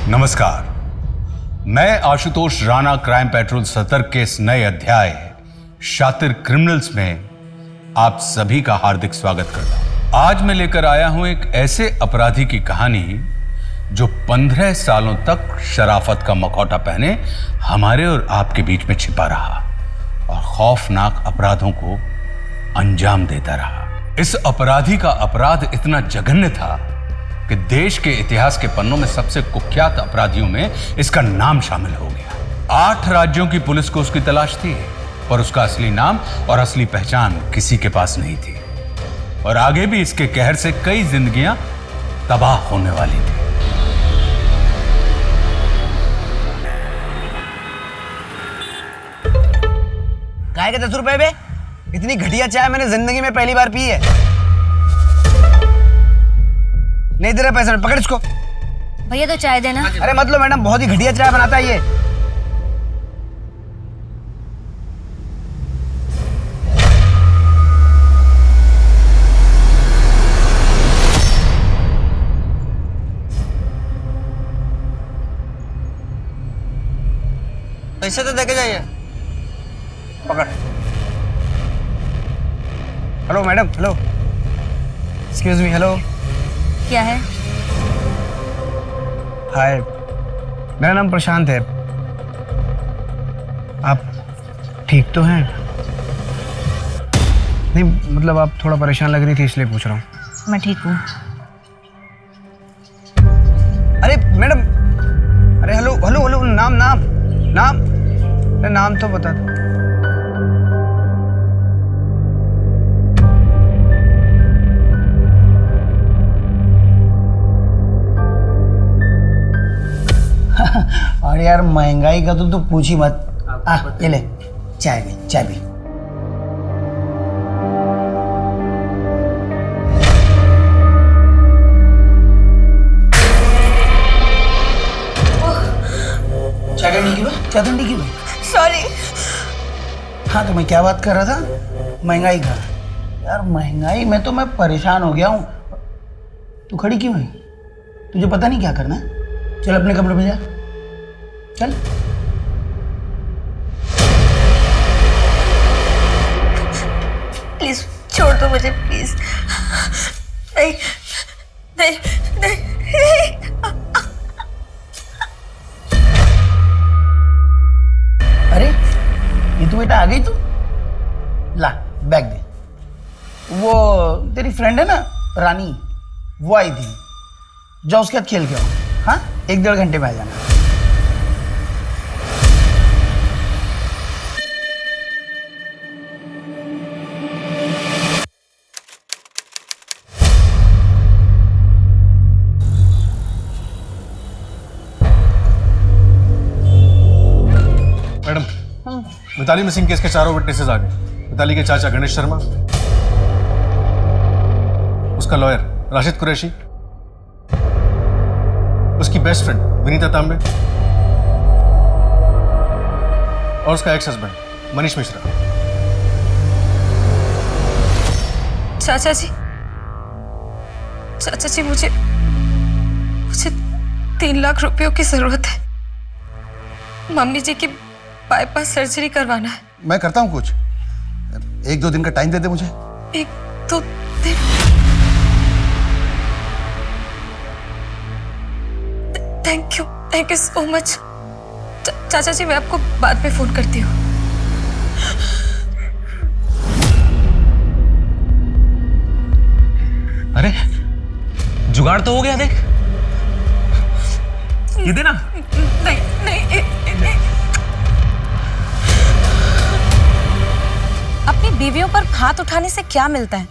नमस्कार, मैं Ashutosh Rana crime petrol सतर्क के इस नए अध्याय शातिर क्रिमिनल्स में आप सभी का हार्दिक स्वागत करता हूं। आज मैं लेकर आया हूं एक ऐसे अपराधी की कहानी जो 15 सालों तक शराफत का मखौटा पहने हमारे और आपके बीच में छिपा रहा और खौफनाक अपराधों को अंजाम देता रहा। इस अपराधी का अपराध इतना जघन्य था कि देश के इतिहास के पन्नों में सबसे कुख्यात अपराधियों में इसका नाम शामिल हो गया। 8 राज्यों की पुलिस को उसकी तलाश थी, पर उसका असली नाम और असली पहचान किसी के पास नहीं थी और आगे भी इसके कहर से कई जिंदगियां तबाह होने वाली थी। काय के 10 रुपए बे? इतनी घटिया चाय मैंने जिंदगी में पहली बार पी है। नहीं दे रहा पैसा, पकड़ इसको। भैया तो चाय देना। अरे मत लो मैडम, बहुत ही घटिया चाय बनाता है ये। पैसे तो देके जाइए। पकड़। Hello madam, hello, excuse me, hello. क्या है? हाय, मेरा नाम प्रशांत है। आप ठीक तो हैं? नहीं मतलब आप थोड़ा परेशान लग रही थी इसलिए पूछ रहा हूँ। मैं ठीक हूँ। अरे मैडम, अरे हेलो हेलो हेलो, नाम नाम नाम, अरे नाम तो बता दो। और यार महंगाई का तो तू पूछ ही मत। ये ले चाय भी, चाय भी। चाय ठंडी क्यों है? चाय ठंडी क्यों है? सॉरी। हाँ तो मैं क्या बात कर रहा था? महंगाई का। यार महंगाई में तो मैं परेशान हो गया हूँ। तू खड़ी क्यों है? तुझे पता नहीं क्या करना है? चल अपने कमरे में जा, चल। प्लीज छोड़ दो मुझे, प्लीज। नहीं नहीं नहीं। अरे ये तू बेटा आ गई तू? ला बैग दे। वो तेरी फ्रेंड है ना रानी, वो आई थी। जाओ उसके साथ खेल के आओ। हाँ 1-1.5 घंटे में आ जाना। मैडम, मिताली मिसिंग केस के 4 विटनेसेस आ गए। मिताली के चाचा गणेश शर्मा, उसका लॉयर राशिद कुरैशी, उसकी बेस्ट फ्रेंड विनीता तांबे और उसका एक्स हस्बैंड मनीष मिश्रा। चाचा जी मुझे 3 लाख रुपयों की जरूरत है। मम्मी जी की बाईपास सर्जरी करवाना है। मैं करता हूँ कुछ, 1-2 दिन का टाइम दे दे मुझे। 1-2 दिन? Thank you so much. चाचा जी मैं आपको बाद में फोन करती हूँ। अरे जुगाड़ तो हो गया, देख ये देना। नहीं। अपनी बीवियों पर हाथ उठाने से क्या मिलता है?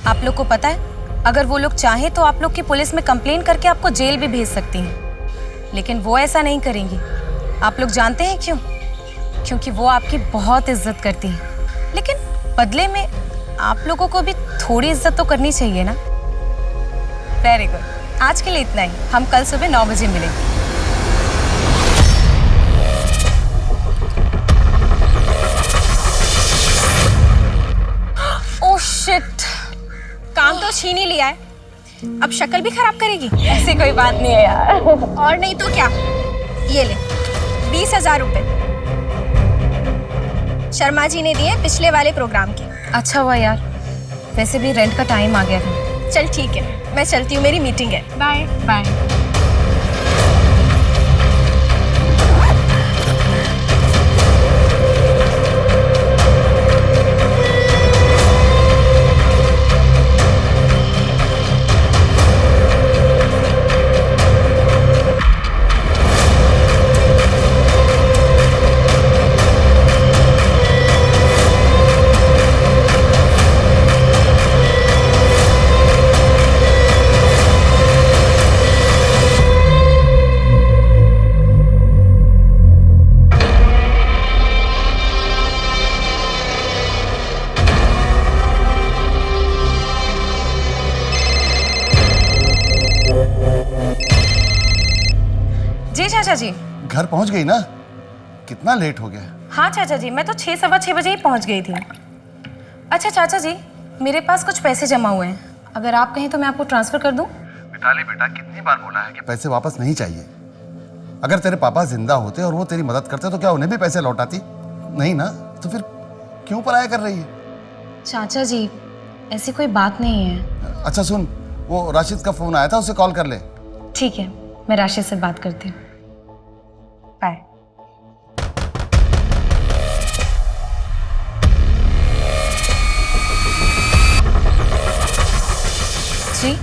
आप लोग को पता है, अगर वो लोग चाहें तो आप लोग की पुलिस में कंप्लेन करके आपको जेल भी भेज सकती हैं, लेकिन वो ऐसा नहीं करेंगी। आप लोग जानते हैं क्यों? क्योंकि वो आपकी बहुत इज्जत करती हैं, लेकिन बदले में आप लोगों को भी थोड़ी इज्जत तो करनी चाहिए ना। वेरी गुड, आज के लिए इतना ही। हम कल सुबह 9 बजे मिलेंगे। ओह शिट, काम तो छीन ही लिया है, अब शक्ल भी खराब करेगी? ऐसी कोई बात नहीं है यार। और नहीं तो क्या, ये ले 20,000 रुपए शर्मा जी ने दिए पिछले वाले प्रोग्राम के। अच्छा हुआ यार, वैसे भी रेंट का टाइम आ गया था। चल ठीक है, मैं चलती हूँ, मेरी मीटिंग है। Bye bye. जी चाचा जी। घर पहुंच गई ना? कितना लेट हो गया? हाँ चाचा जी, मैं तो 6 सवा 6 बजे ही पहुंच गई थी। अच्छा चाचा जी, मेरे पास कुछ पैसे जमा हुए हैं, अगर आप कहें तो मैं आपको ट्रांसफर कर दूं? मिताली बेटा, कितनी बार बोला है कि पैसे वापस नहीं चाहिए। अगर तेरे पापा जिंदा होते और वो तेरी मदद करते तो क्या उन्हें भी पैसे लौटाती? नहीं ना, तो फिर क्यों पराया कर रही है? चाचा जी, ऐसी कोई बात नहीं है। अच्छा सुन, वो राशिद का फोन आया था, उसे कॉल कर ले। ठीक है, मैं राशिद से बात करती हूँ। बाय। जी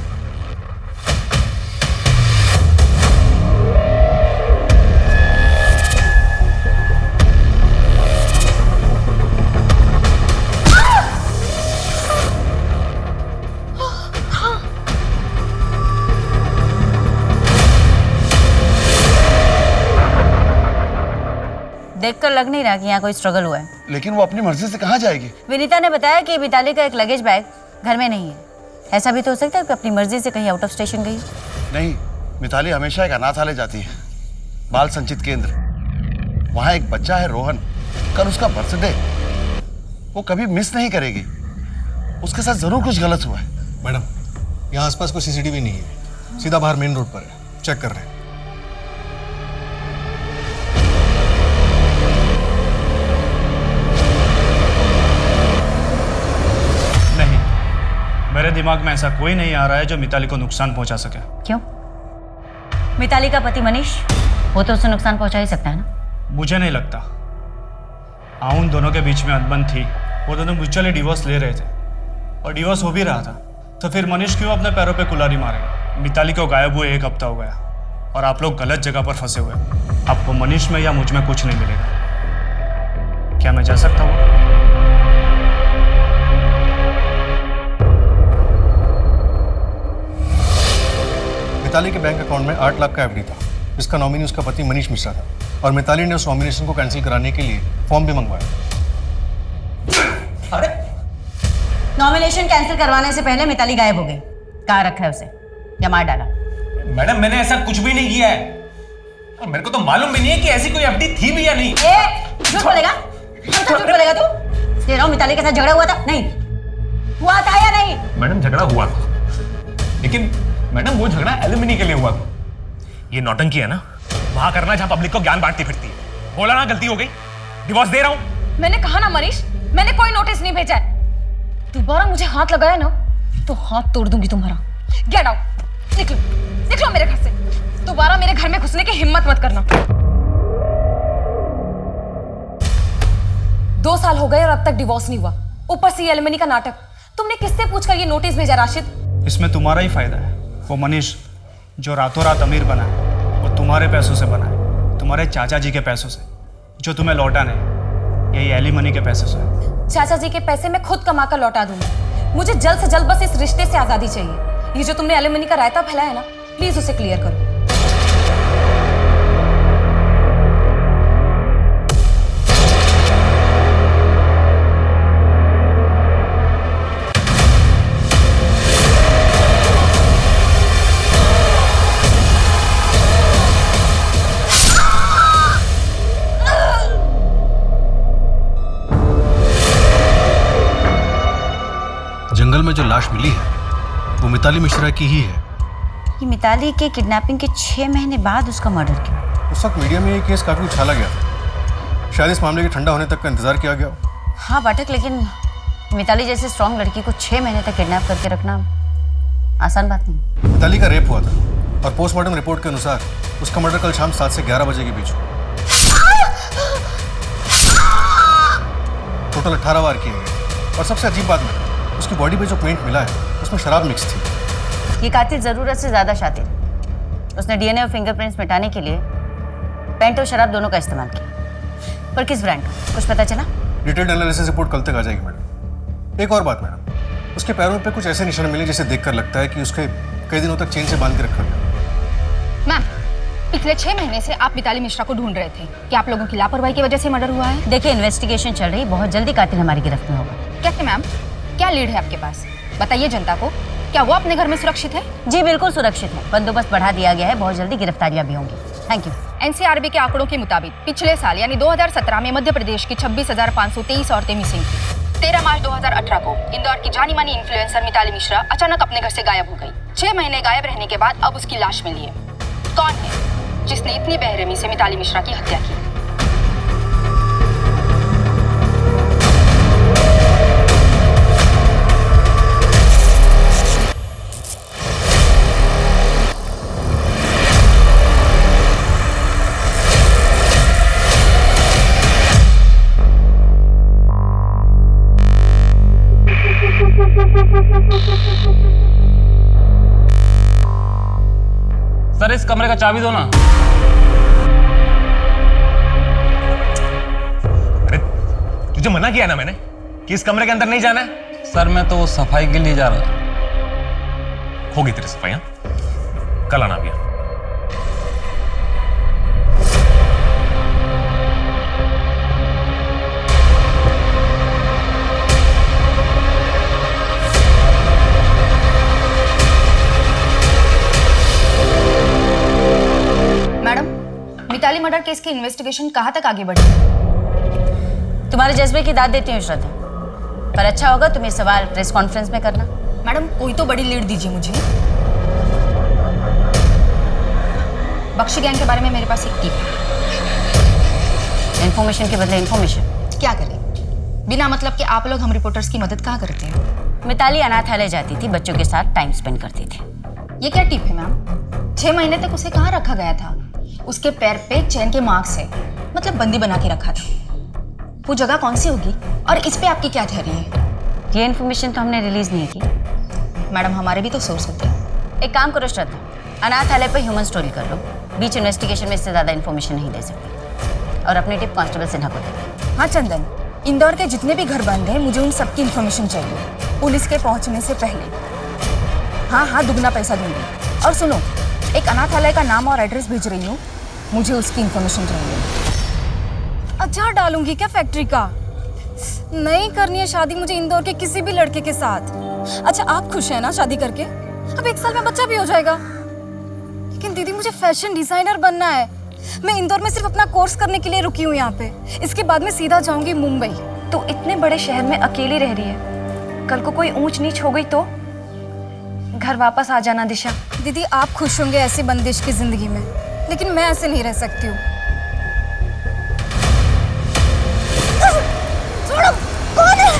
देखकर लग नहीं रहा कि यहाँ कोई स्ट्रगल हुआ है। लेकिन वो अपनी मर्जी से कहाँ जाएगी? विनीता ने बताया कि मिताली का एक लगेज बैग घर में नहीं है। ऐसा भी तो हो सकता है कि अपनी मर्जी से कहीं आउट ऑफ स्टेशन गई। नहीं, मिताली हमेशा एक अनाथालय जाती है, बाल संचित केंद्र। वहाँ एक बच्चा है रोहन, कल उसका बर्थडे, वो कभी मिस नहीं करेगी। उसके साथ जरूर कुछ गलत हुआ है। मैडम, यहाँ आसपास कोई सीसीटीवी नहीं है, सीधा बाहर मेन रोड पर है, चेक कर रहे हैं। नहीं, मेरे दिमाग में ऐसा कोई नहीं आ रहा है जो मिताली को नुकसान पहुंचा सके। क्यों? मिताली का पति मनीष, वो तो उसे नुकसान पहुंचा ही सकता है ना? मुझे नहीं लगता। हाँ, उन दोनों के बीच में अनबन थी, वो दोनों म्यूचुअली डिवोर्स ले रहे थे और डिवोर्स हो भी रहा था, तो फिर मनीष क्यों अपने पैरों पे कुल्हाड़ी मारेगा? मिताली को गायब हुए 1 हफ्ता हो गया और आप लोग गलत जगह पर फंसे हुए। आपको मनीष में या मुझ में कुछ नहीं मिलेगा। क्या मैं जा सकता हूँ? मिताली के बैंक अकाउंट में 8 लाख का एफडी था, जिसका नॉमिनी उसका पति मनीष मिश्रा था, और मिताली ने उस नॉमिनेशन को कैंसिल कराने के लिए फॉर्म भी मंगवाया। अरे, नॉमिनेशन कैंसिल करवाने से पहले मिताली गायब हो गई। कहाँ रखा है उसे या मार डाला? मैडम, मैंने ऐसा कुछ भी नहीं किया है और मेरे को तो मालूम भी नहीं है कि ऐसी कोई एफडी थी भी या नहीं। झूठ बोलेगा? झूठ बोलेगा तू? कह रहा हूं मिताली के साथ झगड़ा हुआ था? नहीं हुआ था या नहीं? मैडम, झगड़ा हुआ था, लेकिन मैडम वो झगड़ा एलिमनी के लिए हुआ था। ये नौटंकी है ना वहां करना जहां पब्लिक को ज्ञान बांटती फिरती है। बोला ना, गलती हो गई, डिवोर्स दे रहा हूं। मैंने कहा ना मनीष, मैंने कोई नोटिस नहीं भेजा है। दोबारा मुझे हाथ लगाया ना तो हाथ तोड़ दूंगी तुम्हारा। गेट आउट, निकलो निकलो मेरे घर से। दोबारा मेरे घर में घुसने की हिम्मत मत करना। 2 साल हो गए और अब तक डिवोर्स नहीं हुआ, ऊपर से ये एलिमनी का नाटक। तुमने किससे पूछकर ये नोटिस भेजा राशिद? इसमें तुम्हारा ही फायदा है। वो मनीष जो रातों रात अमीर बना है, वो तुम्हारे पैसों से बना है, तुम्हारे चाचा जी के पैसों से, जो तुम्हें लौटाने हैं, यही एलिमनी के पैसे से। चाचा जी के पैसे मैं खुद कमा कर लौटा दूंगी। मुझे जल्द से जल्द बस इस रिश्ते से आजादी चाहिए। ये जो तुमने एलिमनी का रायता फैलाया है ना, प्लीज उसे क्लियर करो। जंगल में जो लाश मिली है वो मिताली मिश्रा की ही है। ये मिताली के किडनैपिंग के 6 महीने बाद उसका मर्डर क्यों? उस वक्त मीडिया में ये केस काफी उछाला गया था। शायद इस मामले के ठंडा होने तक का इंतजार किया गया हो। हाँ पाठक, लेकिन मिताली जैसे स्ट्रांग लड़की को 6 महीने तक किडनैप करके रखना आसान बात नहीं। मिताली का रेप हुआ था और पोस्टमार्टम रिपोर्ट के अनुसार उसका मर्डर कल शाम 7 से 11 बजे के बीच हुआ। टोटल 18 वार किए गए और सबसे अजीब बात है उसकी बॉडी पे जो पेंट मिला है उसमें शराब मिक्स थी। ये कातिल जरूरत से ज्यादा शातिर। उसने डीएनए और फिंगरप्रिंट्स मिटाने के लिए पेंट और शराब दोनों का इस्तेमाल किया। पर किस ब्रांड का कुछ पता चला? डिटेल्ड एनालिसिस रिपोर्ट कल तक आ जाएगी मैडम। एक और बात मैडम, उसके पैरों पे कुछ ऐसे निशान मिले जिसे देखकर लगता है कि उसके कई दिनों तक चेन से बांध के रखा गया। मैम, पिछले 6 महीने से आप मिताली मिश्रा को ढूंढ रहे थे। क्या आप लोगों की लापरवाही की वजह से मर्डर हुआ है? देखिए, इन्वेस्टिगेशन चल रही, बहुत जल्दी कातिल हमारी गिरफ्त में होगा। कैसे मैम? क्या लीड है आपके पास? बताइए जनता को, क्या वो अपने घर में सुरक्षित है? जी बिल्कुल सुरक्षित है। बंदोबस्त बढ़ा दिया गया है, बहुत जल्दी गिरफ्तारियां भी होंगी। Thank you. एनसीआरबी के आंकड़ों के मुताबिक पिछले साल यानी 2017 में मध्य प्रदेश की 26,523 औरतें मिसिंग थी। 13 मार्च 2018 को इंदौर की जानी मानी इन्फ्लुएंसर मिताली मिश्रा अचानक अपने घर से गायब हो गई। 6 महीने गायब रहने के बाद अब उसकी लाश मिली है। कौन है जिसने इतनी बेरहमी से मिताली मिश्रा की हत्या की? सर इस कमरे का चाबी दो ना। अरे तुझे मना किया ना मैंने कि इस कमरे के अंदर नहीं जाना है। सर मैं तो सफाई के लिए जा रहा था। होगी तेरी सफाई, हाँ? कल आना भैया। मैडम, मिताली मर्डर केस की इन्वेस्टिगेशन कहाँ तक आगे बढ़ी? तुम्हारे जज्बे की दाद देती हूँ श्रद्धा, पर अच्छा होगा तुम ये सवाल प्रेस कॉन्फ्रेंस में करना। मैडम, कोई तो बड़ी लीड दीजिए मुझे। बख्शी गैंग के बारे में मेरे पास एक टिप है। इन्फॉर्मेशन के बदले इन्फॉर्मेशन। क्या करें? बिना मतलब के आप लोग हम रिपोर्टर्स की मदद कहाँ करते हैं? मिताली अनाथालय जाती थी, बच्चों के साथ टाइम स्पेंड करती थी। ये क्या टिप है मैम? 6 महीने तक उसे कहाँ रखा गया था? उसके पैर पे चैन के मार्क्स है, मतलब बंदी बना के रखा था। वो जगह कौन सी होगी और इस पे आपकी क्या थ्योरी है? ये इन्फॉर्मेशन तो हमने रिलीज नहीं की। मैडम, हमारे भी तो सोर्स होते हैं। एक काम करो श्रद्धा, अनाथालय पर ह्यूमन स्टोरी कर लो। बीच इन्वेस्टिगेशन में इससे ज्यादा इन्फॉर्मेशन नहीं दे सकती। और अपनी टिप कांस्टेबल सिन्हा को दे। हाँ चंदन, इंदौर के जितने भी घर बंद हैं मुझे उन सबकी इन्फॉर्मेशन चाहिए, पुलिस के पहुंचने से पहले। हाँ, दुगना पैसा दूंगी। और सुनो, एक अनाथालय का नाम और एड्रेस भेज रही हूँ, मुझे उसकी इन्फॉर्मेशन चाहिए। अचार डालूंगी क्या फैक्ट्री का? नहीं करनी है शादी मुझे इंदौर के किसी भी लड़के के साथ। अच्छा आप खुश हैं ना शादी करके? अब 1 साल में बच्चा भी हो जाएगा। लेकिन दीदी मुझे फैशन डिजाइनर बनना है। मैं इंदौर में सिर्फ अपना कोर्स करने के लिए रुकी हूँ यहाँ पे। इसके बाद मैं सीधा जाऊंगी मुंबई। तो इतने बड़े शहर में अकेली रह रही है, कल को कोई ऊंच नीच हो गई तो? घर वापस आ जाना दिशा। दीदी आप खुश होंगे ऐसी बंदिश की जिंदगी में, लेकिन मैं ऐसे नहीं रह सकती हूँ। छोड़ो, कौन है?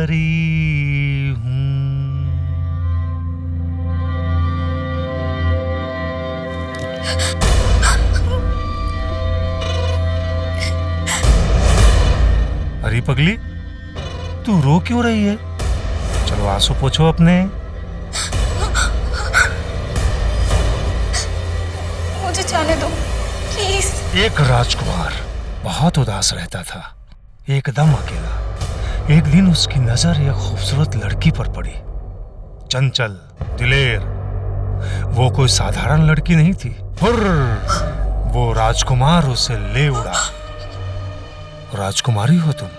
परी हूँ। अरे पगली, तू रो क्यों रही है? चलो आंसू पोछो अपने। मुझे जाने दो प्लीज। एक राजकुमार बहुत उदास रहता था, एकदम अकेला। एक दिन उसकी नजर एक खूबसूरत लड़की पर पड़ी, चंचल, दिलेर। वो कोई साधारण लड़की नहीं थी। हुर्र, वो राजकुमार उसे ले उड़ा। राजकुमारी हो तुम,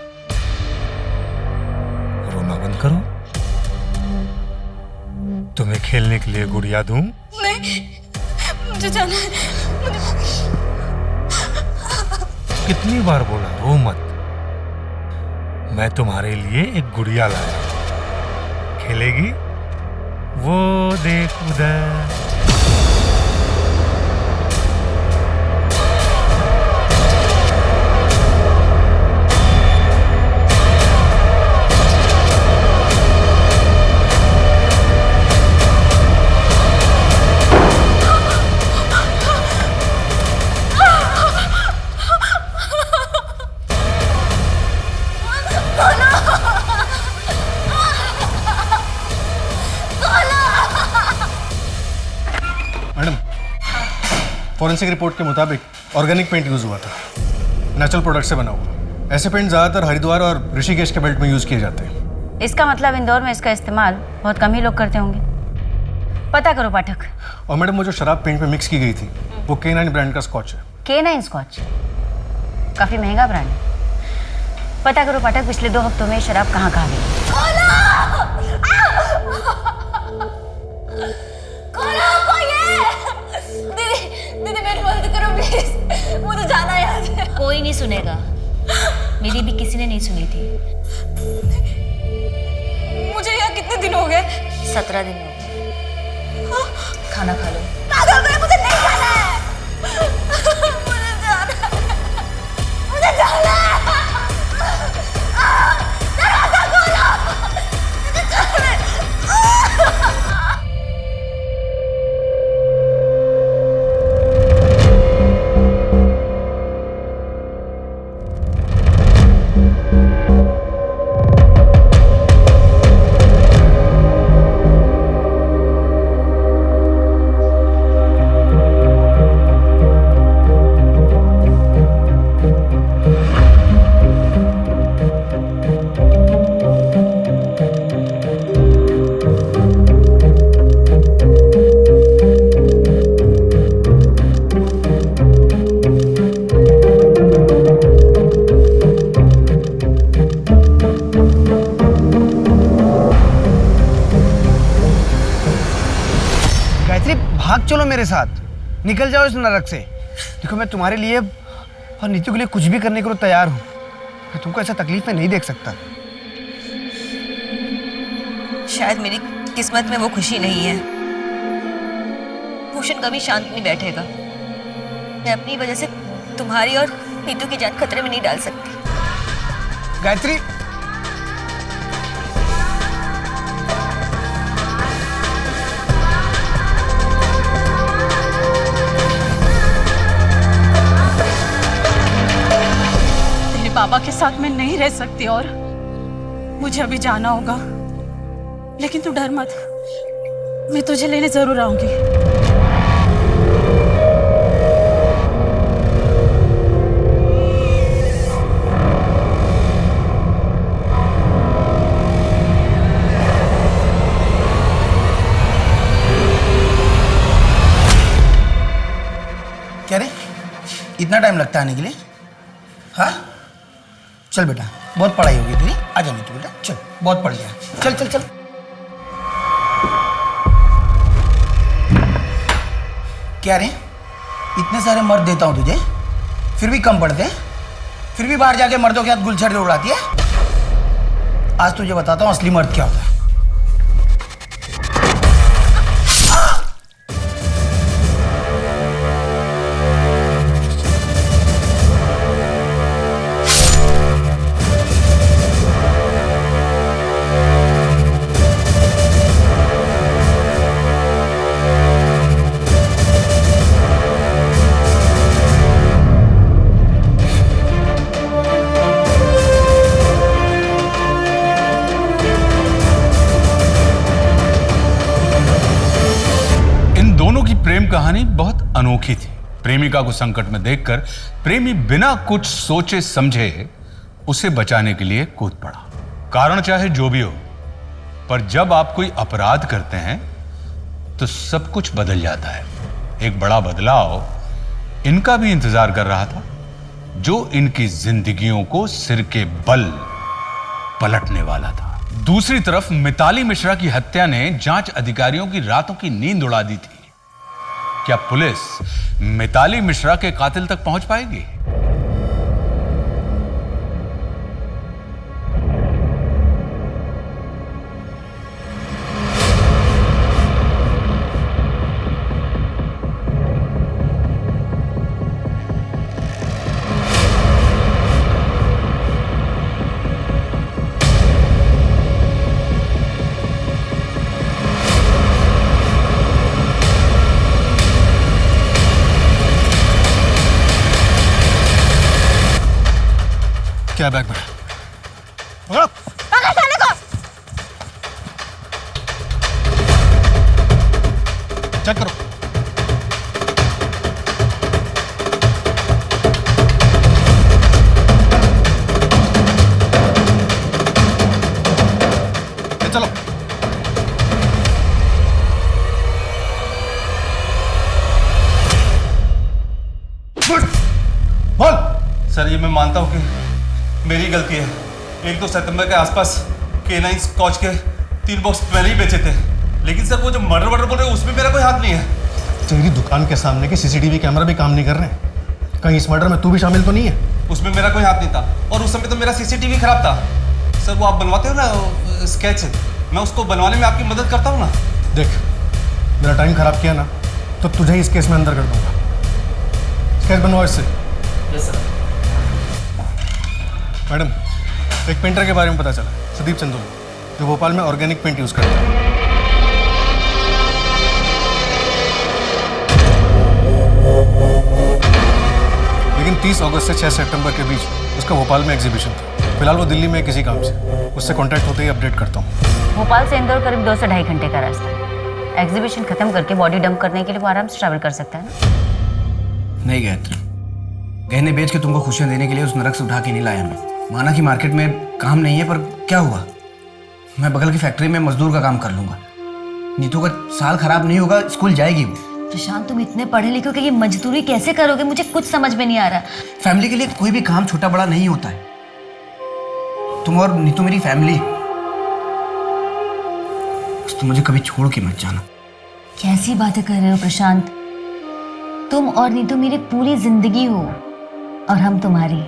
रोना बंद करो। तुम्हें खेलने के लिए गुड़िया दूं? नहीं, मुझे जाना है। कितनी बार बोला रो मत। मैं तुम्हारे लिए एक गुड़िया लाया, खेलेगी? वो देख उधर। मैडम, फॉरेंसिक रिपोर्ट के मुताबिक ऑर्गेनिक पेंट यूज हुआ था, नेचुरल प्रोडक्ट से बना हुआ। ऐसे पेंट ज़्यादातर हरिद्वार और ऋषिकेश के बेल्ट में यूज किए जाते हैं। इसका मतलब इंदौर में इसका इस्तेमाल बहुत कम ही लोग करते होंगे। पता करो पाठक। और मैडम, वो जो शराब पेंट में मिक्स की गई थी वो K9 ब्रांड का स्कॉच है। K9 स्कॉच काफी महंगा ब्रांड है। पता करो पाठक, पिछले 2 हफ्तों में शराब कहाँ कहाँ गई। दीदी मेरी मदद करो प्लीज, मुझे जाना है यहाँ से। कोई नहीं सुनेगा, मेरी भी किसी ने नहीं सुनी थी। मुझे यहाँ कितने दिन हो गए? 17 दिन हो गए। खाना खा लो। मुझे नहीं जाना है। मुझे जाना है। मुझे जाना है। दरवाजा खोलो। मुझे जाना है। भाग चलो मेरे साथ, निकल जाओ इस नरक से। देखो, मैं तुम्हारे लिए और नीतू के लिए कुछ भी करने के लिए तैयार हूँ। मैं तुमको ऐसा तकलीफ में नहीं देख सकता। शायद मेरी किस्मत में वो खुशी नहीं है। भूषण कभी शांत नहीं बैठेगा। मैं अपनी वजह से तुम्हारी और नीतू की जान खतरे में नहीं डाल सकती। गायत्री, बाबा के साथ मैं नहीं रह सकती और मुझे अभी जाना होगा। लेकिन तू डर मत, मैं तुझे लेने जरूर आऊंगी। क्या रे, इतना टाइम लगता है आने के लिए? हाँ, चल बेटा, बहुत पढ़ाई होगी तेरी। आ जा नीतू बेटा, चल, बहुत पढ़ लिया। चल चल चल। क्या रे, इतने सारे मर्द देता हूं तुझे, फिर भी कम पड़ते हैं? फिर भी बाहर जाके मर्दों के हाथ गुलछड़ उड़ाती है। आज तुझे बताता हूं असली मर्द क्या होता है। कहानी बहुत अनोखी थी। प्रेमिका को संकट में देखकर प्रेमी बिना कुछ सोचे समझे उसे बचाने के लिए कूद पड़ा। कारण चाहे जो भी हो, पर जब आप कोई अपराध करते हैं तो सब कुछ बदल जाता है। एक बड़ा बदलाव इनका भी इंतजार कर रहा था, जो इनकी जिंदगियों को सिर के बल पलटने वाला था। दूसरी तरफ मिताली मिश्रा की हत्या ने जांच अधिकारियों की रातों की नींद उड़ा दी थी। क्या पुलिस मिताली मिश्रा के कातिल तक पहुंच पाएगी? क्या बैग में? पकड़ साले को। चेक करो। ये चलो। बोल। सर ये मैं मानता हूँ कि मेरी गलती है। 1-2 सितंबर के आसपास K9 स्कॉच के 3 बॉक्स पहले ही बेचे थे, लेकिन सर वो जो मर्डर बोल रहे हो उसमें मेरा कोई हाथ नहीं है। तेरी दुकान के सामने के सीसीटीवी कैमरा भी काम नहीं कर रहे। कहीं इस मर्डर में तू भी शामिल तो नहीं है? उसमें मेरा कोई हाथ नहीं था, और उस समय तो मेरा सीसीटीवी खराब था। सर वो आप बनवाते हो ना स्केच, मैं उसको बनवाने में आपकी मदद करता हूँ ना। देख, मेरा टाइम खराब किया ना तो तुझे ही इस केस में अंदर कर दूंगा। स्केच बनवाओ इससे। Yes sir. मैडम, एक पेंटर के बारे में पता चला, सुदीप चंदोल, जो भोपाल में ऑर्गेनिक पेंट यूज करता है। लेकिन 30 अगस्त से 6 सितंबर के बीच उसका भोपाल में एग्जीबिशन था। फिलहाल वो दिल्ली में है किसी काम से। उससे कांटेक्ट होते ही अपडेट करता हूँ। भोपाल से इंदौर करीब 2 से ढाई घंटे का रास्ता है। एग्जीबिशन खत्म करके बॉडी डंप करने के लिए वो आराम से ट्रैवल कर सकता है ना। नहीं गायत्री, गहने बेच के तुमको खुशियां देने के लिए उस नरक से उठा के नहीं लाया मैं। माना कि मार्केट में काम नहीं है, पर क्या हुआ, मैं बगल की फैक्ट्री में मजदूर का काम कर लूंगा। नीतू का साल खराब नहीं होगा, स्कूल जाएगी वो। प्रशांत, तुम इतने पढ़े लिखे हो कि ये मजदूरी कैसे करोगे? मुझे कुछ समझ में नहीं आ रहा। फैमिली के लिए कोई भी काम छोटा बड़ा नहीं होता है। तुम और नीतू मेरी फैमिली, बस तुम मुझे कभी छोड़ के मत जाना। कैसी बातें कर रहे हो प्रशांत? तुम और नीतू मेरी पूरी जिंदगी हो और हम तुम्हारी।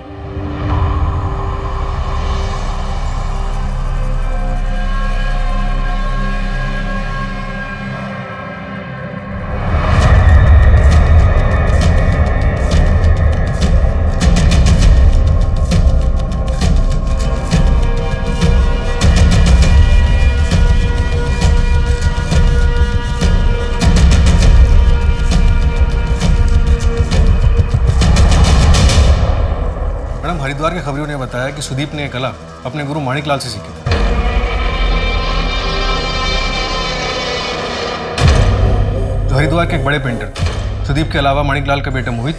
हरिद्वार के खबरियों ने बताया कि सुदीप ने ये कला अपने गुरु माणिकलाल से सीखी थी। जो हरिद्वार के एक बड़े पेंटर थे। सुदीप के अलावा माणिकलाल का बेटा मोहित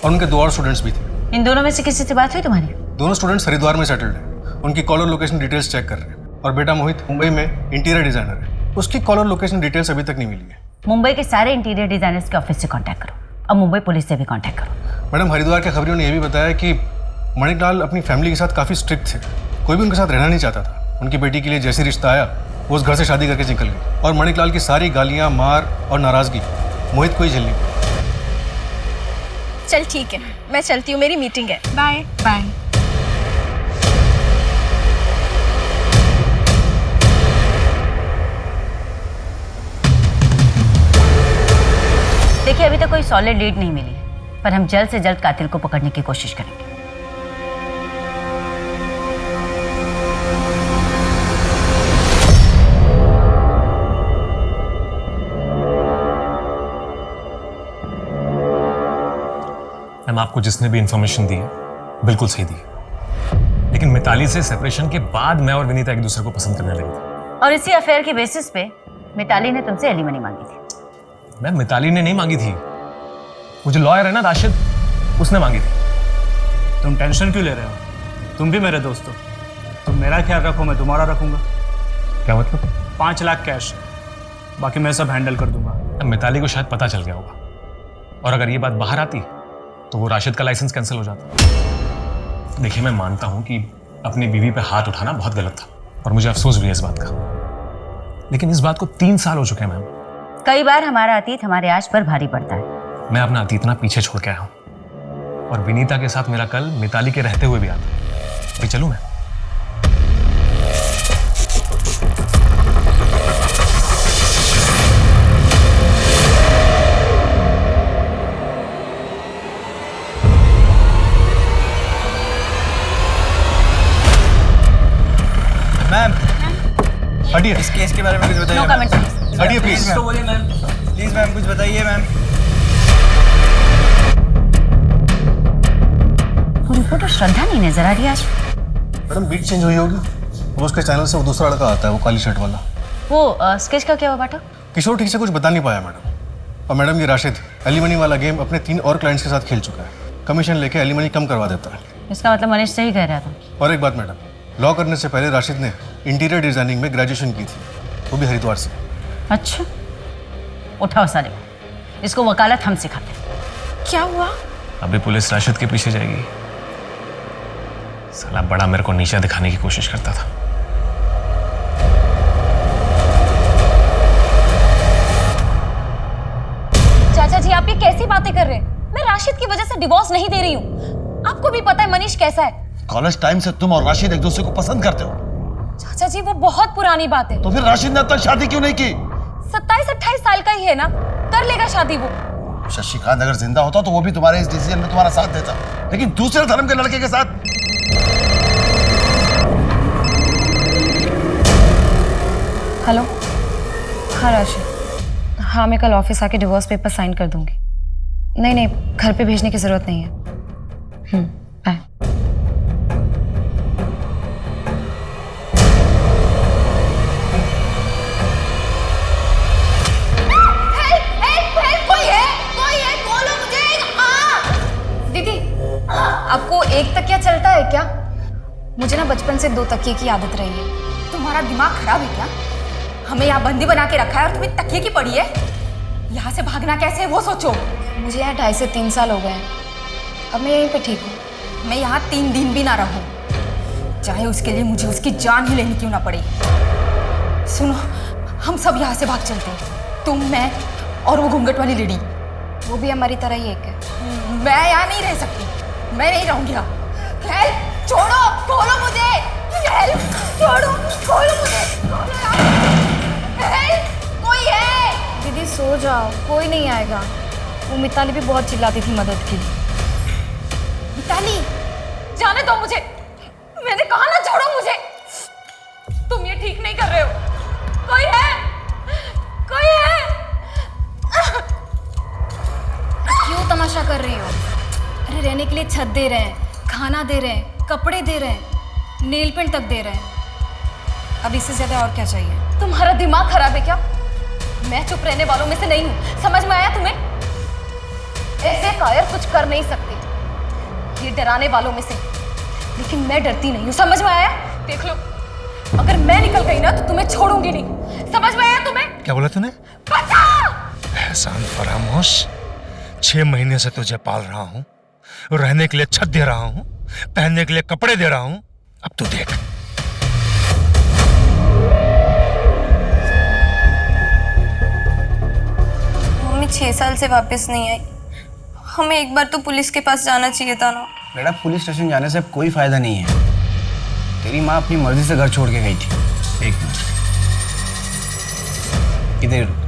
और उनके 2 और स्टूडेंट्स भी थे। इन दोनों में से किसी से बात हुई तुम्हारी? दोनों स्टूडेंट्स हरिद्वार में सेटल्ड हैं। उनकी कॉलर लोकेशन डिटेल्स चेक कर रहे हैं। और बेटा मोहित मुंबई में इंटीरियर डिजाइनर है। उसकी कॉलर लोकेशन डिटेल्स अभी तक नहीं मिली है। मुंबई के सारे इंटीरियर डिजाइनर्स के ऑफिस से कांटेक्ट करो और मुंबई पुलिस से भी कांटेक्ट करो। मैडम, हरिद्वार के खबरियों ने यह भी बताया कि माणिकलाल अपनी फैमिली के साथ काफ़ी स्ट्रिक्ट थे। कोई भी उनके साथ रहना नहीं चाहता था। उनकी बेटी के लिए जैसे रिश्ता आया वो उस घर से शादी करके निकल गई। और माणिकलाल की सारी गालियाँ, मार और नाराज़गी मोहित को ही झेलनी पड़ी। चल ठीक है, मैं चलती हूँ, मेरी मीटिंग है। Bye bye. देखिए, अभी तक कोई सॉलिड लीड नहीं मिली है, पर हम जल्द से जल्द कातिल को पकड़ने की कोशिश करेंगे। मैम, आपको जिसने भी इंफॉर्मेशन दी है बिल्कुल सही दी है, लेकिन मिताली से सेपरेशन के बाद मैं और विनीता एक दूसरे को पसंद करने लगे थे। और इसी अफेयर के बेसिस पे मिताली ने तुमसे एलिमनी मांगी थी। मैम मिताली ने नहीं मांगी थी, वो जो लॉयर है ना राशिद, उसने मांगी थी। तुम टेंशन क्यों ले रहे हो? तुम भी मेरे दोस्त हो। तुम मेरा ख्याल रखो, मैं तुम्हारा रखूंगा। क्या मतलब? 5 लाख कैश, बाकी मैं सब हैंडल कर दूंगा। मिताली को शायद पता चल गया होगा, और अगर ये बात बाहर आती तो वो राशिद का लाइसेंस कैंसिल हो जाता। देखिए, मैं मानता हूं कि अपनी बीवी पे हाथ उठाना बहुत गलत था और मुझे अफसोस भी है इस बात का, लेकिन इस बात को 3 साल हो चुके हैं मैम। कई बार हमारा अतीत हमारे आज पर भारी पड़ता है। मैं अपना अतीत ना पीछे छोड़ के आया हूं, और विनीता के साथ मेरा कल मिताली के रहते हुए भी आता। अभी चलूं मैं? मैम, हटिए। इस केस के बारे में कुछ बताइए। No comment please. हटिए प्लीज। प्लीज मैम, कुछ बताइए मैम। पूरी फोटो श्रद्धा नहीं नजर आ रही आज। मैडम बीट चेंज हुई होगी, वो उसके चैनल से वो दूसरा लड़का आता है, वो काली शर्ट वाला। वो स्केच का क्या हुआ बाटा? किशोर ठीक से कुछ बता नहीं पाया मैडम। और मैडम ये राशिद एलिमनी वाला गेम अपने 3 और क्लाइंट्स के साथ खेल चुका है, कमीशन लेके एलिमनी कम करवा देता है। इसका मतलब मनीष सही कह रहा था। और एक बात मैडम, लॉ करने से पहले राशिद ने इंटीरियर डिजाइनिंग में ग्रेजुएशन की थी, वो भी हरिद्वार से। अच्छा, उठाओ साले, इसको वकालत हम सिखाते हैं। क्या हुआ? अभी पुलिस राशिद के पीछे जाएगी। साला बड़ा मेरे को नीचा दिखाने की कोशिश करता था। चाचा जी, आप ये कैसी बातें कर रहे हैं? मैं राशिद की वजह से डिवोर्स नहीं दे रही हूँ। आपको भी पता है मनीष कैसा है। कॉलेज टाइम से तुम और राशिद एक दूसरे को पसंद करते हो। चाचा जी, वो बहुत पुरानी बात है। तो फिर राशिद ने अब तक शादी क्यों नहीं की? 27-28 साल का ही है ना, कर लेगा शादी वो। शशिकांत अगर जिंदा होता तो वो भी तुम्हारे इस डिसीजन में तुम्हारा साथ देता, लेकिन दूसरे धर्म के लड़के के साथ। हेलो। हाँ राशिद, हाँ मैं कल ऑफिस आके डिवोर्स पेपर साइन कर दूंगी। नहीं, घर पे भेजने की जरूरत नहीं है। बाय। आपको एक तकिया चलता है क्या? मुझे ना बचपन से 2 तकिए की आदत रही है। तुम्हारा दिमाग खराब है क्या? हमें यहाँ बंदी बना के रखा है और तुम्हें तकिए की पड़ी है। यहाँ से भागना कैसे है वो सोचो। मुझे यहाँ 2.5 से 3 साल हो गए हैं, अब मैं यहीं पे ठीक हूँ। मैं यहाँ 3 दिन भी ना रहूँ, चाहे उसके लिए मुझे उसकी जान ही लेनी क्यों ना पड़े। सुनो, हम सब यहाँ से भाग चलते हैं, तुम, मैं और वो घूंघट वाली लेडी। वो भी हमारी तरह ही एक है। मैं यहाँ नहीं रह सकती, मैं नहीं रहूंगी यहाँ। हेल्प, छोड़ो, खोलो मुझे। हेल्प, छोड़ो, खोलो मुझे। हेल्प, कोई है? दीदी सो जाओ, कोई नहीं आएगा। वो मिताली भी बहुत चिल्लाती थी मदद के लिए। मिताली, जाने दो मुझे। मैंने कहा ना छोड़ो मुझे। तुम ये ठीक नहीं कर रहे हो। कोई है? कोई है? क्यों तमाशा कर रही हो? अरे रहने के लिए छत दे रहे हैं, खाना दे रहे हैं, कपड़े दे रहे हैं, नेल पेंट तक दे रहे हैं। अब इससे ज्यादा और क्या चाहिए? तुम्हारा दिमाग खराब है क्या? मैं चुप रहने वालों में से नहीं हूँ, समझ में आया तुम्हें? ऐसे कायर कुछ कर नहीं सकते, ये डराने वालों में से। लेकिन मैं डरती नहीं हूँ, समझ में आया? देख लो, अगर मैं निकल गई ना तो तुम्हें छोड़ूंगी नहीं, समझ में आया तुम्हें? क्या बोला तूने? बचाओ! एहसान फरामोश, 6 महीने से तुझे पाल रहा हूँ, रहने के लिए छत दे रहा हूँ, पहनने के लिए कपड़े दे रहा हूँ। अब तू देख। मम्मी 6 साल से वापस नहीं आई। हमें एक बार तो पुलिस के पास जाना चाहिए था ना। बेटा, पुलिस स्टेशन जाने से कोई फायदा नहीं है। तेरी माँ अपनी मर्जी से घर छोड़ के गई थी। एक मिनट, इधर।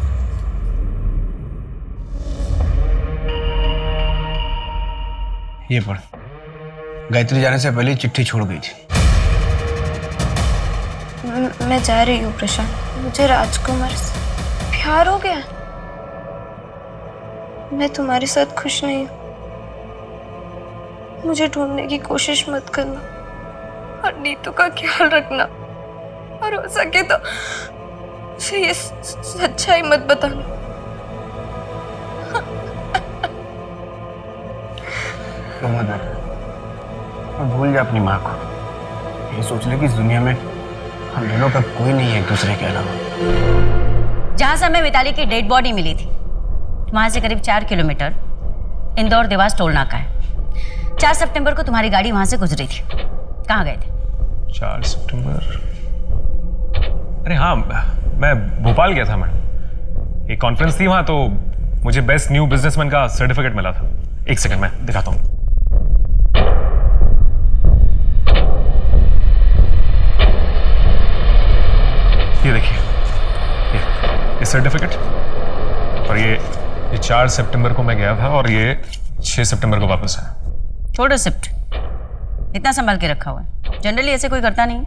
ये पढ़। गायत्री जाने से पहले चिट्ठी छोड़ गई थी। मैं जा रही हूँ प्रशांत, मुझे राजकुमार से प्यार हो गया। मैं तुम्हारे साथ खुश नहीं हूँ। मुझे ढूंढने की कोशिश मत करना और नीतू का ख्याल रखना, और हो सके तो मुझे ये सच्चाई मत बताना। तो मत बता और भूल जा अपनी माँ को। ये सोच ले कि इस दुनिया में हम दोनों का कोई नहीं है एक दूसरे के अलावा। जहां से हमें मिताली की डेड बॉडी मिली थी वहां से करीब 4 किलोमीटर इंदौर देवास टोल नाका है। 4 सितंबर को तुम्हारी गाड़ी वहां से गुजरी थी। कहाँ गए थे? 4 सितंबर। अरे हाँ, मैं भोपाल गया था मैडम। एक कॉन्फ्रेंस थी वहां, तो मुझे बेस्ट न्यू बिजनेसमैन का सर्टिफिकेट मिला था। एक सेकंड मैं दिखाता हूँ। ये देखिए, ये सर्टिफिकेट, और ये 4 सितंबर को मैं गया था और ये 6 सितंबर को वापस आया। छोड़ो शिफ्ट, इतना संभाल के रखा हुआ है। जनरली ऐसे कोई करता नहीं।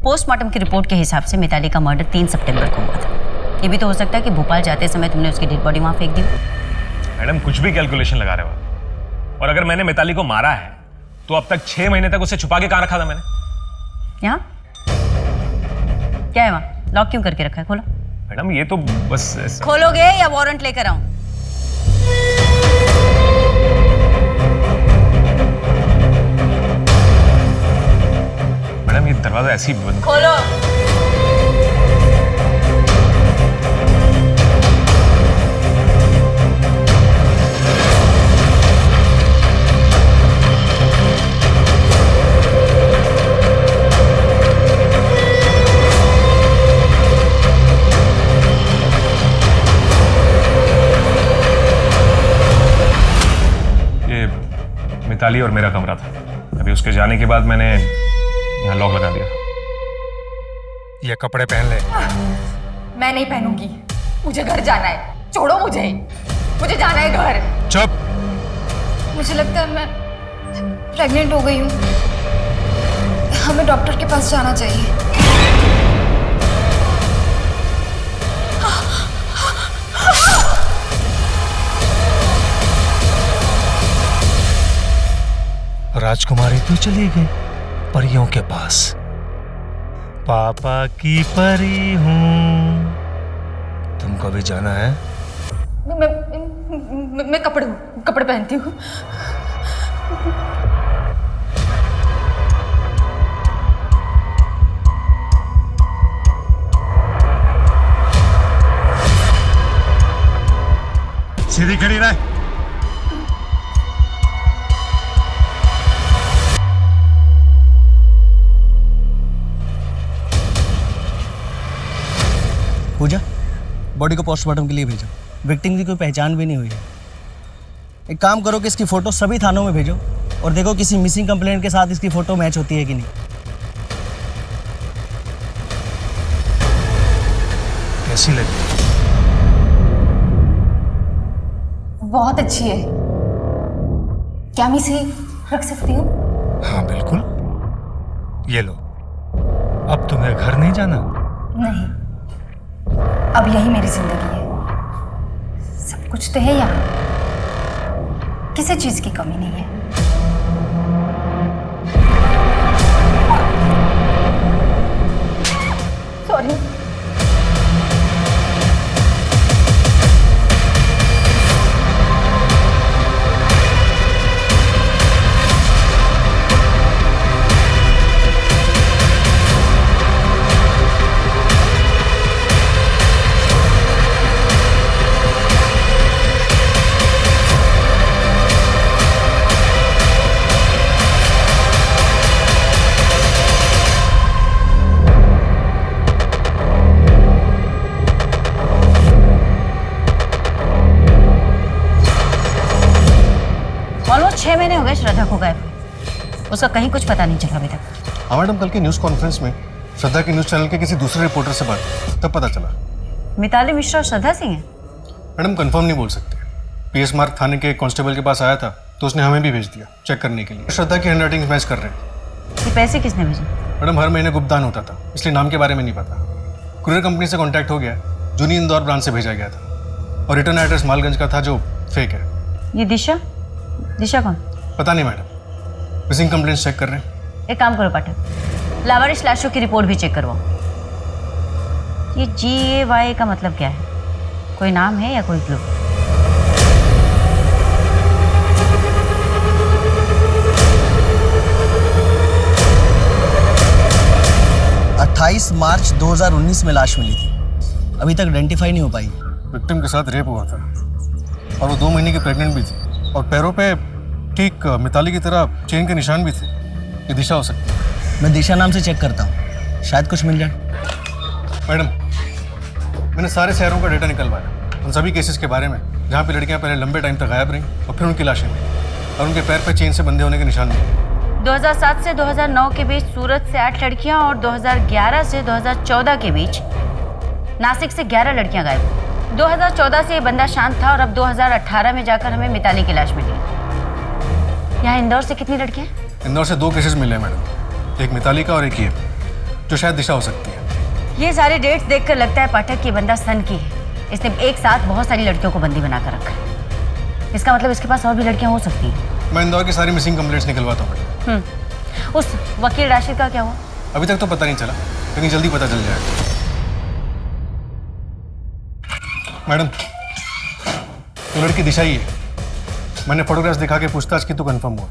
पोस्टमार्टम की रिपोर्ट के हिसाब से मिताली का मर्डर 3 सितंबर को हुआ था। ये भी तो हो सकता है कि भोपाल जाते समय तुमने उसकी डेड बॉडी वहां फेंक दी। मैडम कुछ भी कैलकुलेशन लगा रहे हो आप। और अगर मैंने मिताली को मारा है तो अब तक 6 महीने तक उसे छुपा के कहां रखा था मैंने? यहाँ क्या है? वहां लॉक क्यों करके रखा है? खोलो। मैडम ये तो बस खोलोगे या वारंट लेकर आऊं? मैडम ये दरवाजा ऐसे ही बंद। खोलो। मिताली और मेरा कमरा था। अभी उसके जाने के बाद मैंने यहाँ लॉक लगा दिया। ये कपड़े पहन ले। मैं नहीं पहनूंगी, मुझे घर जाना है। छोड़ो मुझे जाना है घर। चुप। मुझे लगता है मैं प्रेग्नेंट हो गई हूँ। हमें डॉक्टर के पास जाना चाहिए। राजकुमारी तो चली गई परियों के पास। पापा की परी हूं। तुमको भी जाना है? मैं कपड़े पहनती हूँ। सीधी खड़ी रह। पूजा, बॉडी को पोस्टमार्टम के लिए भेजो। विक्टिम की कोई पहचान भी नहीं हुई है। एक काम करो कि इसकी फोटो सभी थानों में भेजो और देखो किसी मिसिंग कंप्लेंट के साथ इसकी फोटो मैच होती है कि नहीं। कैसी लगी? बहुत अच्छी है। क्या मैं इसे रख सकती हूँ? हाँ बिल्कुल। ये लो। अब तुम्हें घर नहीं जाना? नहीं, अब यही मेरी जिंदगी है। सब कुछ तो है यहाँ, किसी चीज की कमी नहीं है। सॉरी। ऑलमोस्ट 6 महीने हो गए श्रद्धा को गायब हुए। उसका कहीं कुछ पता नहीं चला अभी तक। हाँ मैडम, कल की न्यूज़ कॉन्फ्रेंस में श्रद्धा के न्यूज़ चैनल के किसी दूसरे रिपोर्टर से बात हुई, तब पता चला। मिताली मिश्रा और श्रद्धा सिंह हैं? मैडम कंफर्म नहीं बोल सकते। पीएस मार्ग थाने के कांस्टेबल के पास आया था तो उसने हमें भी भेज दिया चेक करने के लिए। श्रद्धा की हैंडराइटिंग मैच कर रहे हैं। ये पैसे किसने भेजे? मैडम हर महीने गुप्तदान होता था, इसलिए नाम के बारे में नहीं पता। कुरियर कंपनी से कांटेक्ट हो गया, जूनी इंदौर ब्रांच से भेजा गया था और रिटर्न एड्रेस मालगंज का था जो फेक है। ये दिशा? दिशा कौन? पता नहीं मैडम, मिसिंग कंप्लेंट्स चेक कर रहे हैं। एक काम करो पाठक, लावारिस लाशों की रिपोर्ट भी चेक करवाओ। ये GAY का मतलब क्या है? कोई नाम है या कोई क्लू? 22 मार्च 2019 में लाश मिली थी। अभी तक आइडेंटिफाई नहीं हो पाई। विक्टिम के साथ रेप हुआ था और वो 2 महीने की प्रेग्नेंट भी थी और पैरों पे ठीक मिताली की तरह चेन के निशान भी थे। ये दिशा हो सकती है। मैं दिशा नाम से चेक करता हूँ, शायद कुछ मिल जाए। मैडम, मैंने सारे शहरों का डेटा निकलवाया उन सभी केसेस के बारे में जहाँ पे लड़कियाँ पहले लंबे टाइम तक गायब रहीं और फिर उनकी लाशें मिली और उनके पैर पे चेन से बंधे होने के निशान मिले। 2007 से 2009 के बीच सूरत से 8 लड़कियां और 2011 से 2014 के बीच नासिक से 11 लड़कियां गायब। 2014 से ये बंदा शांत था और अब 2018 में जाकर हमें मिताली की लाश मिली। यहाँ इंदौर से कितनी लड़कियां? इंदौर से 2 केसेस मिले मैडम, एक मिताली का और एक ये जो शायद दिशा हो सकती है। ये सारे डेट्स देखकर लगता है पाठक कि बंदा सन की है। इसने एक साथ बहुत सारी लड़कियों को बंदी बनाकर रखा है। इसका मतलब इसके पास और भी लड़कियां हो सकती हैं। मैं इंदौर की सारी मिसिंग कंप्लेंट्स निकलवाता हूँ मैडम। उस वकील राशिद का क्या हुआ? अभी तक तो पता नहीं चला, लेकिन जल्दी पता चल जाएगा। मैडम, तो लड़की दिशा ही है। मैंने फोटोग्राफ्स दिखा के पूछताछ की तो कंफर्म हुआ।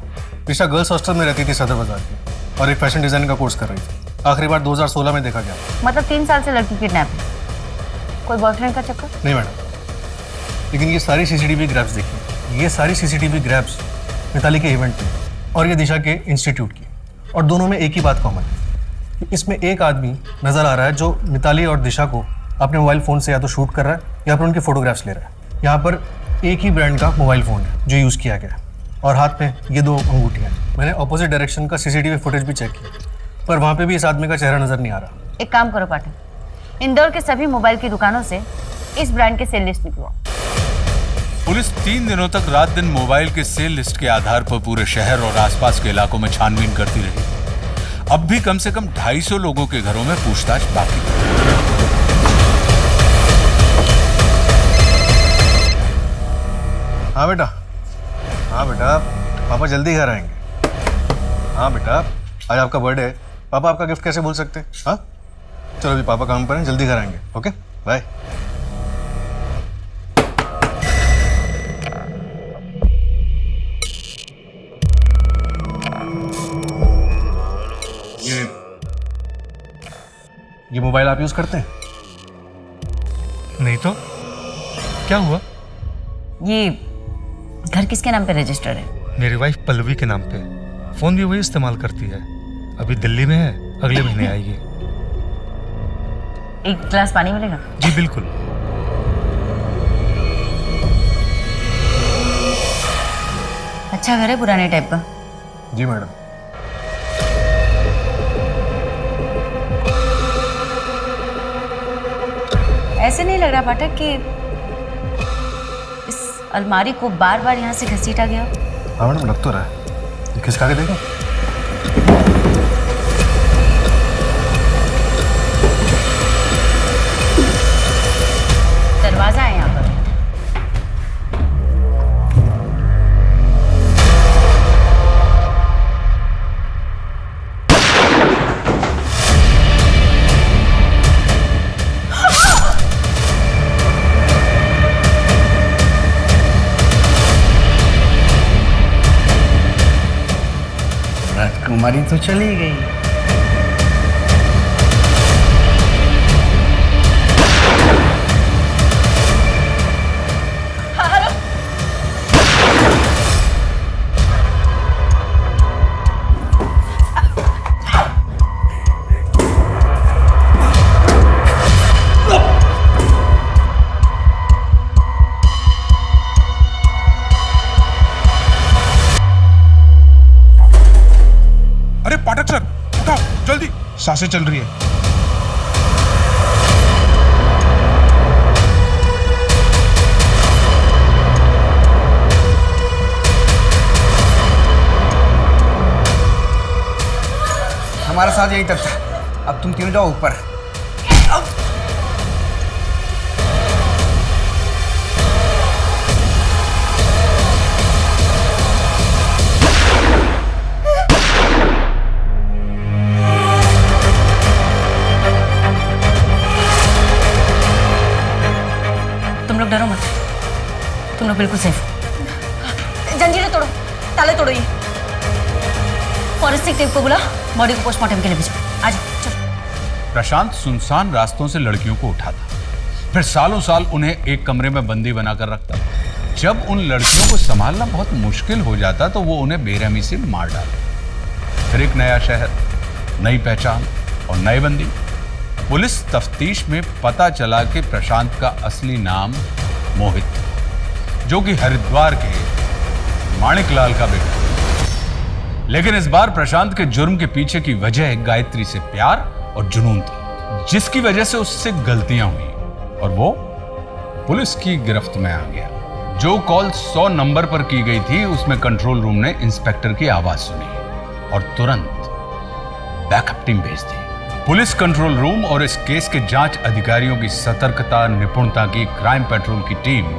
दिशा गर्ल्स हॉस्टल में रहती थी सदर बाजार की और एक फैशन डिजाइनिंग का कोर्स कर रही थी। आखिरी बार 2016 में देखा गया। मतलब 3 साल से लड़की किडनैप है। कोई बॉयफ्रेंड का चक्कर? नहीं मैडम, लेकिन ये सारी सीसीटीवी ग्रैप्स देखिए। ये सारी सीसीटीवी ग्रैप्स मिताली के इवेंट थे और ये दिशा के इंस्टीट्यूट की, और दोनों में एक ही बात कॉमन है कि इसमें एक आदमी नजर आ रहा है जो मिताली और दिशा को अपने मोबाइल फ़ोन से या तो शूट कर रहा है या फिर उनके फोटोग्राफ्स ले रहा है। यहाँ पर एक ही ब्रांड का मोबाइल फ़ोन है जो यूज़ किया गया और हाथ में ये 2 अंगूठियाँ हैं। मैंने ऑपोजिट डायरेक्शन का सीसीटीवी फुटेज भी चेक किया, पर वहाँ पर भी इस आदमी का चेहरा नज़र नहीं आ रहा। एक काम करो पाठक, इंदौर के सभी मोबाइल की दुकानों से इस ब्रांड के सेल लिस्ट निकलवाओ। पुलिस 3 दिनों तक रात दिन मोबाइल के सेल लिस्ट के आधार पर पूरे शहर और आसपास के इलाकों में छानबीन करती रही। अब भी कम से कम 250 लोगों के घरों में पूछताछ बाकी है। हाँ बेटा, हाँ बेटा, पापा जल्दी घर आएंगे। हाँ बेटा, आज आपका बर्थडे है, पापा आपका गिफ्ट कैसे भूल सकते हैं? हाँ चलो अभी पापा काम पर हैं, जल्दी घर आएंगे। Okay bye. ये मोबाइल आप यूज करते हैं? नहीं तो क्या हुआ? ये घर किसके नाम पे रजिस्टर्ड है? मेरी वाइफ पल्लवी के नाम पे। फोन भी वही इस्तेमाल करती है। अभी दिल्ली में है, अगले महीने आएगी। एक गिलास पानी मिलेगा? जी बिल्कुल। अच्छा घर है, पुराने टाइप का। जी मैडम। ऐसे नहीं लग रहा पाठक कि इस अलमारी को बार बार यहाँ से घसीटा गया? हाँ मैडम, लग तो रहा है। खिसका के देखो। दरवाजा है यहाँ पर। राजकुमारी तो चली गई। अरे पाठक सर, उठाओ जल्दी, सांसें चल रही है। हमारा साथ यही तक था। अब तुम तीनों जाओ ऊपर। तुम लोग डरो मत, तुम लोग बिल्कुल सेफ हो। जंजीरें तोड़ो, ताले तोड़ो। ये फॉरेंसिक टीम को बुला, बॉडी को पोस्टमार्टम के लिए भेजो। आ जाओ चलो। प्रशांत सुनसान रास्तों से लड़कियों को उठाता, फिर सालों साल उन्हें एक कमरे में बंदी बनाकर रखता। जब उन लड़कियों को संभालना बहुत मुश्किल हो जाता तो वो उन्हें बेरहमी से मार डालता। फिर एक नया शहर, नई पहचान और नए बंदी। पुलिस तफ्तीश में पता चला कि प्रशांत का असली नाम मोहित था, जो कि हरिद्वार के माणिकलाल का बेटा था। लेकिन इस बार प्रशांत के जुर्म के पीछे की वजह गायत्री से प्यार और जुनून थी, जिसकी वजह से उससे गलतियां हुई और वो पुलिस की गिरफ्त में आ गया। जो कॉल 100 नंबर पर की गई थी उसमें कंट्रोल रूम ने इंस्पेक्टर की आवाज सुनी और तुरंत बैकअप टीम भेज दी। पुलिस कंट्रोल रूम और इस केस के जांच अधिकारियों की सतर्कता, निपुणता की क्राइम पेट्रोल की टीम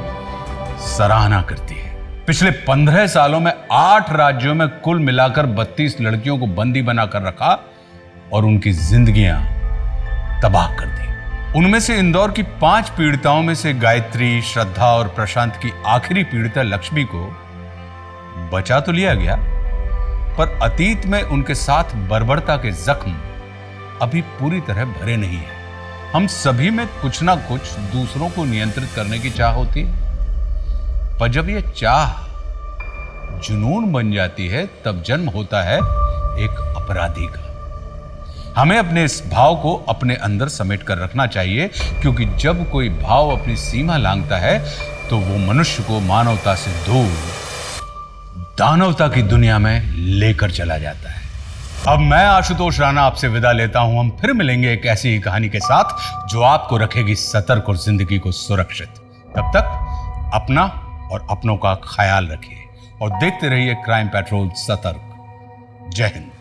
सराहना करती है। पिछले 15 सालों में 8 राज्यों में कुल मिलाकर 32 लड़कियों को बंदी बनाकर रखा और उनकी जिंदगियां तबाह कर दी। उनमें से इंदौर की 5 पीड़िताओं में से गायत्री, श्रद्धा और प्रशांत की आखिरी पीड़िता लक्ष्मी को बचा तो लिया गया, पर अतीत में उनके साथ बर्बरता के जख्म अभी पूरी तरह भरे नहीं है। हम सभी में कुछ ना कुछ दूसरों को नियंत्रित करने की चाह होती है, पर जब यह चाह जुनून बन जाती है तब जन्म होता है एक अपराधी का। हमें अपने इस भाव को अपने अंदर समेट कर रखना चाहिए, क्योंकि जब कोई भाव अपनी सीमा लांघता है तो वो मनुष्य को मानवता से दूर दानवता की दुनिया में लेकर चला जाता है। अब मैं आशुतोष राणा आपसे विदा लेता हूं। हम फिर मिलेंगे एक ऐसी ही कहानी के साथ जो आपको रखेगी सतर्क और जिंदगी को सुरक्षित। तब तक अपना और अपनों का ख्याल रखिए और देखते रहिए क्राइम पेट्रोल सतर्क। जय हिंद।